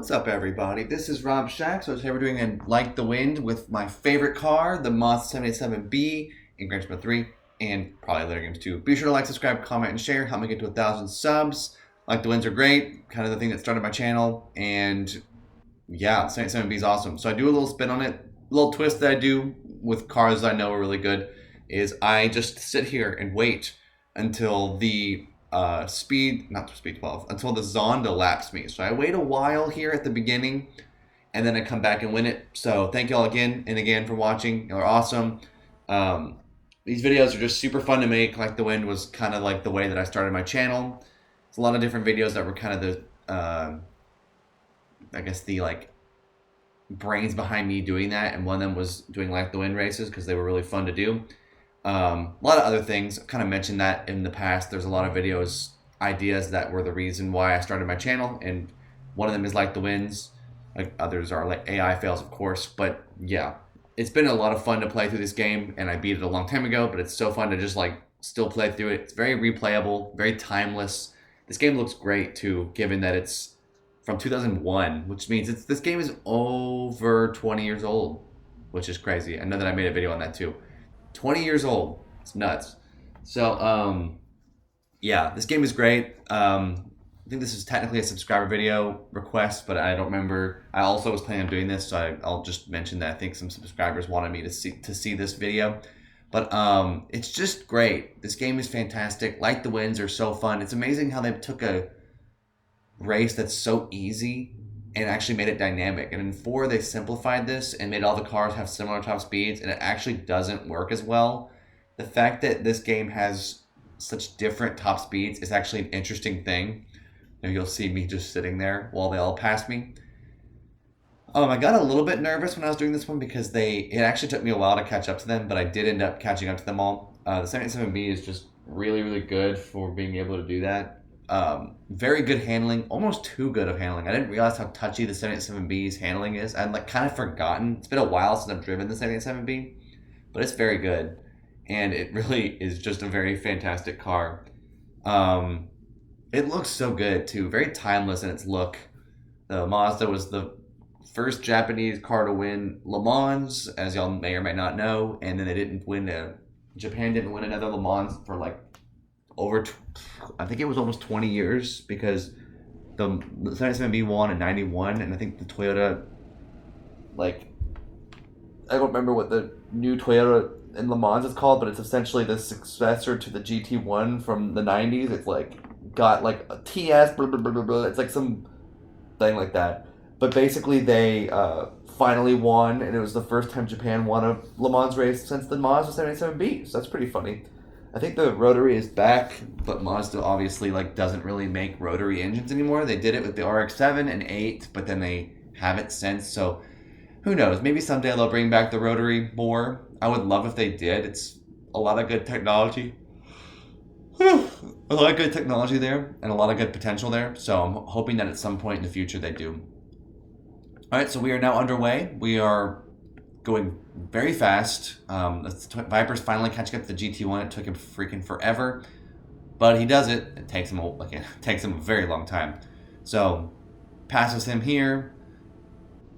What's up, everybody? This is Rob Shack. So today we're doing a Like the Wind with my favorite car, the Mazda 787B in Gran Turismo 3, and probably other games too. Be sure to like, subscribe, comment, and share. Help me get to 1,000 subs. Like the Winds are great, kind of the thing that started my channel, and yeah, 787B is awesome. So I do a little spin on it. A little twist that I do with cars that I know are really good is I just sit here and wait until the not speed 12, until the Zonda laps me. So I wait a while here at the beginning, and then I come back and win it. So thank you all again and again for watching. You're awesome. These videos are just super fun to make. Like the Wind was kind of like the way that I started my channel. It's a lot of different videos that were kind of the, I guess the like brains behind me doing that, and one of them was doing Like the Wind races because they were really fun to do. A lot of other things. I've kind of mentioned that in the past. There's a lot of videos, ideas that were the reason why I started my channel, and one of them is Like the Winds. Like others are like AI fails, of course. But yeah, it's been a lot of fun to play through this game, and I beat it a long time ago, but it's so fun to just like still play through it. It's very replayable, very timeless. This game looks great too, given that it's from 2001, which means this game is over 20 years old, which is crazy. I know that I made a video on that too. 20 years old. It's nuts. So, yeah, this game is great. I think this is technically a subscriber video request, but I don't remember. I also was planning on doing this, so I'll just mention that I think some subscribers wanted me to see this video. But it's just great. This game is fantastic. Like the Winds are so fun. It's amazing how they took a race that's so easy and actually made it dynamic. And in 4, they simplified this and made all the cars have similar top speeds, and it actually doesn't work as well. The fact that this game has such different top speeds is actually an interesting thing. You'll see me just sitting there while they all pass me. I got a little bit nervous when I was doing this one because it actually took me a while to catch up to them, but I did end up catching up to them all. The 787B is just really, really good for being able to do that. Very good handling, almost too good of handling. I didn't realize how touchy the 787B's handling is. I'd like kind of forgotten. It's been a while since I've driven the 787B, but it's very good, and it really is just a very fantastic car. It looks so good too, very timeless in its look. The Mazda was the first Japanese car to win Le Mans, as y'all may or may not know, and then Japan didn't win another Le Mans for like I think it was almost 20 years, because the 77B won in 91, and I think the Toyota, like, I don't remember what the new Toyota in Le Mans is called, but it's essentially the successor to the GT1 from the 90s. It's like got like a TS, blah, blah, blah, blah, blah. It's like some thing like that. But basically they finally won, and it was the first time Japan won a Le Mans race since the Mazda 77B, so that's pretty funny. I think the rotary is back, but Mazda obviously like doesn't really make rotary engines anymore. They did it with the RX-7 and 8, but then they haven't since. So who knows? Maybe someday they'll bring back the rotary more. I would love if they did. It's a lot of good technology. A lot of good technology there, and a lot of good potential there. So I'm hoping that at some point in the future they do. All right, so we are now underway. We are going very fast. Viper's finally catching up to the GT1. It took him freaking forever, but he does it. It takes him a very long time. So passes him here,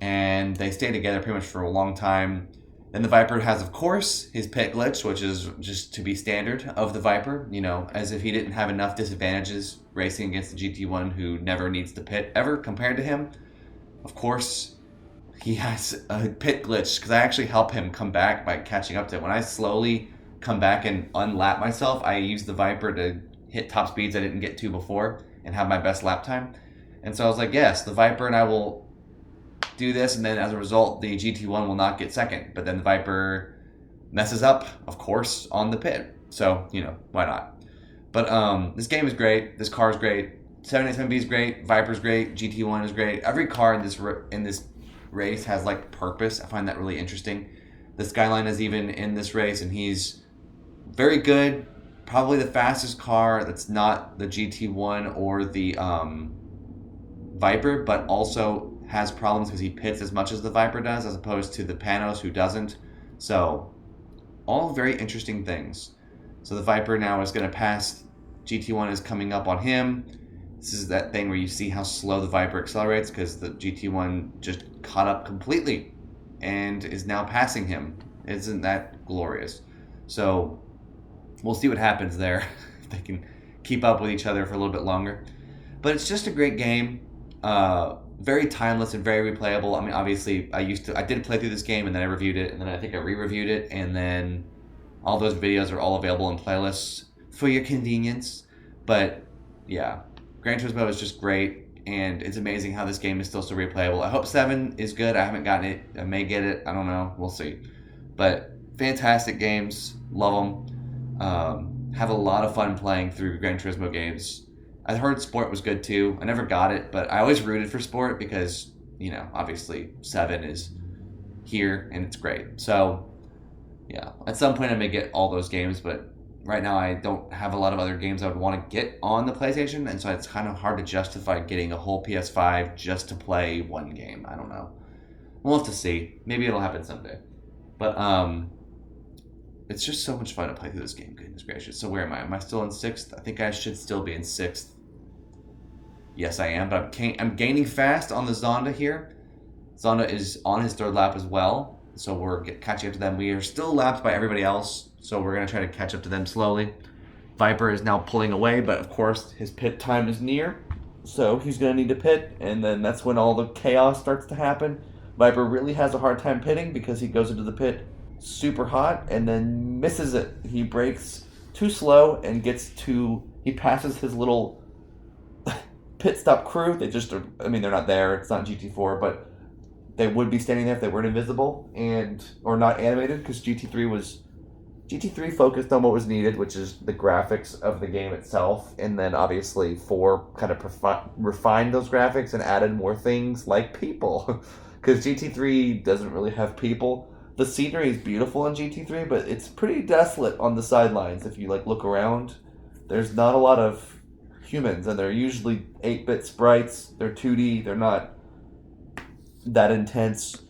and they stay together pretty much for a long time. Then the Viper has, of course, his pit glitch, which is just to be standard of the Viper. You know, as if he didn't have enough disadvantages racing against the GT1, who never needs to pit ever compared to him. Of course, he has a pit glitch, because I actually help him come back by catching up to him. When I slowly come back and unlap myself, I use the Viper to hit top speeds I didn't get to before and have my best lap time. And so I was like, yes, the Viper and I will do this, and then as a result, the GT1 will not get second. But then the Viper messes up, of course, on the pit. So, you know, why not? But this game is great. This car is great. 787B is great. Viper's great. GT1 is great. Every car in this race has like purpose. I find that really interesting. The Skyline is even in this race, and he's very good. Probably the fastest car that's not the GT1 or the Viper, but also has problems because he pits as much as the Viper does, as opposed to the Panos, who doesn't. So all very interesting things. So the Viper now is going to pass. GT1 is coming up on him. This is that thing where you see how slow the Viper accelerates because the GT1 just caught up completely and is now passing him. Isn't that glorious? So we'll see what happens there. If they can keep up with each other for a little bit longer. But it's just a great game. Very timeless and very replayable. I mean, obviously, I did play through this game, and then I reviewed it, and then I think I re-reviewed it, and then all those videos are all available in playlists for your convenience. But yeah, Gran Turismo is just great, and it's amazing how this game is still so replayable. I hope 7 is good. I haven't gotten it. I may get it. I don't know. We'll see. But fantastic games. Love them. Have a lot of fun playing through Gran Turismo games. I heard Sport was good too. I never got it, but I always rooted for Sport because, you know, obviously 7 is here and it's great. So, yeah, at some point I may get all those games, but right now I don't have a lot of other games I would want to get on the PlayStation, and so it's kind of hard to justify getting a whole PS5 just to play one game. I don't know. We'll have to see. Maybe it'll happen someday. But, it's just so much fun to play through this game. Goodness gracious. So where am I? Am I still in 6th? I think I should still be in 6th. Yes, I am, but I'm gaining fast on the Zonda here. Zonda is on his 3rd lap as well, so we're catching up to them. We are still lapped by everybody else, so we're going to try to catch up to them slowly. Viper is now pulling away, but of course his pit time is near, so he's going to need to pit, and then that's when all the chaos starts to happen. Viper really has a hard time pitting because he goes into the pit super hot and then misses it. He brakes too slow and he passes his little pit stop crew. They just are, I mean, they're not there. It's not GT4, but they would be standing there if they weren't invisible or not animated, because GT3 focused on what was needed, which is the graphics of the game itself, and then obviously 4 kind of refined those graphics and added more things like people, because GT3 doesn't really have people. The scenery is beautiful in GT3, but it's pretty desolate on the sidelines. If you look around, there's not a lot of humans, and they're usually 8-bit sprites. They're 2D. They're not that intense.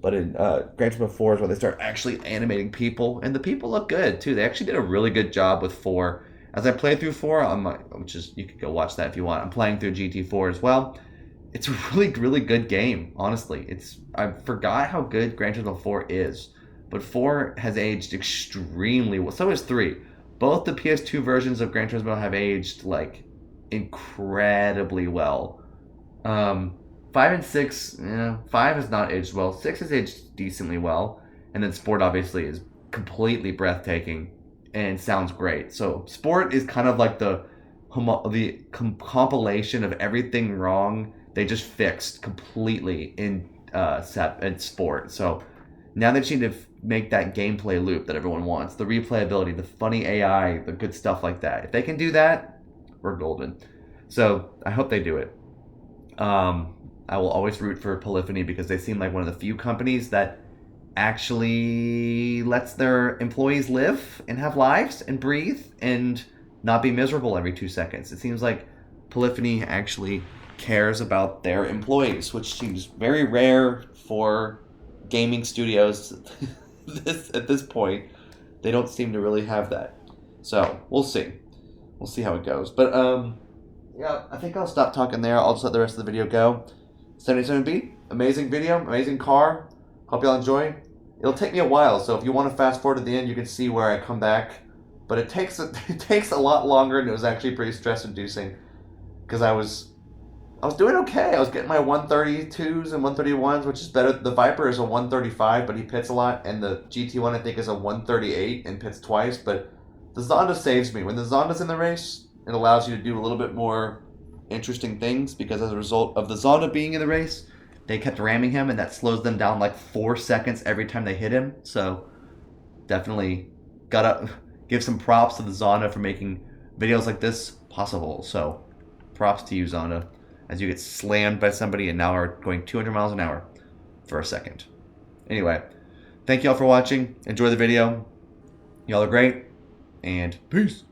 But in Gran Turismo 4 is where they start actually animating people, and the people look good too. They actually did a really good job with 4. As I play through 4, you could go watch that if you want. I'm playing through GT4 as well. It's a really, really good game, honestly. I forgot how good Gran Turismo 4 is, but 4 has aged extremely well. So has 3. Both the PS2 versions of Gran Turismo have aged incredibly well. 5 and 6, 5 has not aged well. 6 has aged decently well, and then Sport obviously is completely breathtaking and sounds great. So Sport is kind of like the compilation of everything wrong they just fixed completely in Sport. So now they just need to make that gameplay loop that everyone wants, the replayability, the funny AI, the good stuff like that. If they can do that, we're golden. So I hope they do it. I will always root for Polyphony because they seem like one of the few companies that actually lets their employees live and have lives and breathe and not be miserable every 2 seconds. It seems like Polyphony actually cares about their employees, which seems very rare for gaming studios at this point. They don't seem to really have that. So we'll see how it goes. But yeah, I think I'll stop talking there. I'll just let the rest of the video go. 77B, amazing video, amazing car. Hope y'all enjoy. It'll take me a while, so if you want to fast forward to the end, you can see where I come back. But it takes a lot longer, and it was actually pretty stress-inducing because I was doing okay. I was getting my 132s and 131s, which is better. The Viper is a 135, but he pits a lot, and the GT1 I think is a 138 and pits twice. But the Zonda saves me. When the Zonda's in the race, it allows you to do a little bit more interesting things because as a result of the Zonda being in the race, they kept ramming him, and that slows them down 4 seconds every time they hit him. So definitely gotta give some props to the Zonda for making videos like this possible. So props to you, Zonda, as you get slammed by somebody and now are going 200 miles an hour for a second. Anyway, thank y'all for watching. Enjoy the video. Y'all are great, and peace.